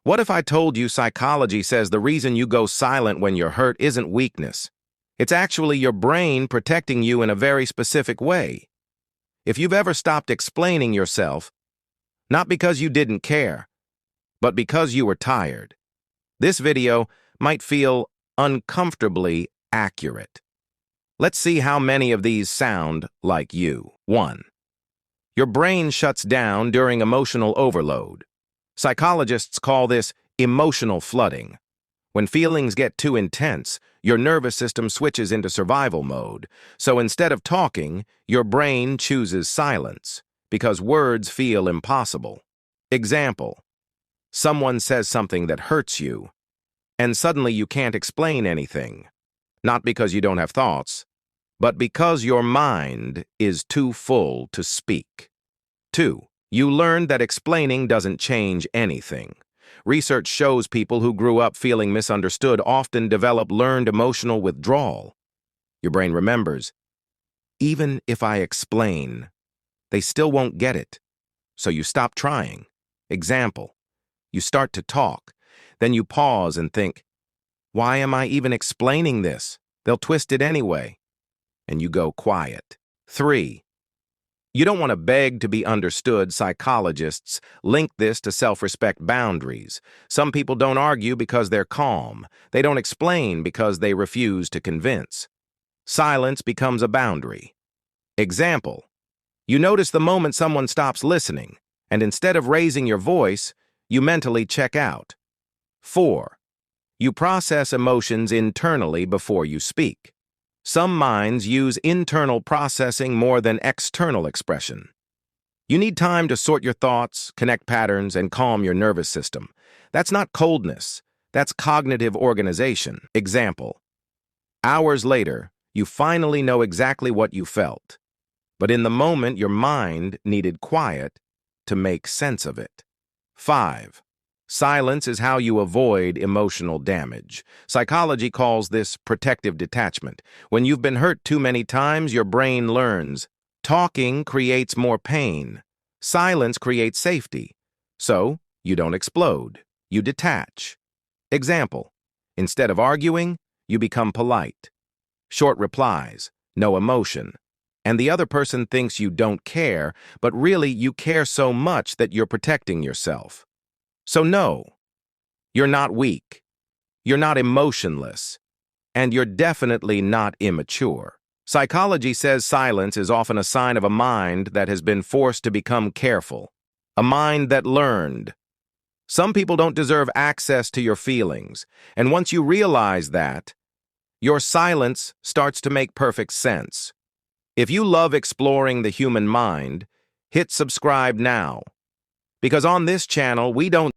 What if I told you psychology says the reason you go silent when you're hurt isn't weakness? It's actually your brain protecting you in a very specific way. If you've ever stopped explaining yourself, not because you didn't care, but because you were tired, this video might feel uncomfortably accurate. Let's see how many of these sound like you. 1. Your brain shuts down during emotional overload. Psychologists call this emotional flooding. When feelings get too intense, your nervous system switches into survival mode. So instead of talking, your brain chooses silence because words feel impossible. Example: someone says something that hurts you, and suddenly you can't explain anything. Not because you don't have thoughts, but because your mind is too full to speak. 2. You learn that explaining doesn't change anything. Research shows people who grew up feeling misunderstood often develop learned emotional withdrawal. Your brain remembers, even if I explain, they still won't get it. So you stop trying. Example: you start to talk, then you pause and think, why am I even explaining this? They'll twist it anyway. And you go quiet. 3. You don't want to beg to be understood. Psychologists link this to self-respect boundaries. Some people don't argue because they're calm. They don't explain because they refuse to convince. Silence becomes a boundary. Example: you notice the moment someone stops listening, and instead of raising your voice, you mentally check out. 4. You process emotions internally before you speak. Some minds use internal processing more than external expression. You need time to sort your thoughts, connect patterns, and calm your nervous system. That's not coldness. That's cognitive organization. Example: hours later, you finally know exactly what you felt. But in the moment, your mind needed quiet to make sense of it. 5. Silence is how you avoid emotional damage. Psychology calls this protective detachment. When you've been hurt too many times, your brain learns. Talking creates more pain. Silence creates safety. So, you don't explode. You detach. Example: instead of arguing, you become polite. Short replies, no emotion. And the other person thinks you don't care, but really you care so much that you're protecting yourself. So no, you're not weak, you're not emotionless, and you're definitely not immature. Psychology says silence is often a sign of a mind that has been forced to become careful, a mind that learned. Some people don't deserve access to your feelings, and once you realize that, your silence starts to make perfect sense. If you love exploring the human mind, hit subscribe now, because on this channel we don't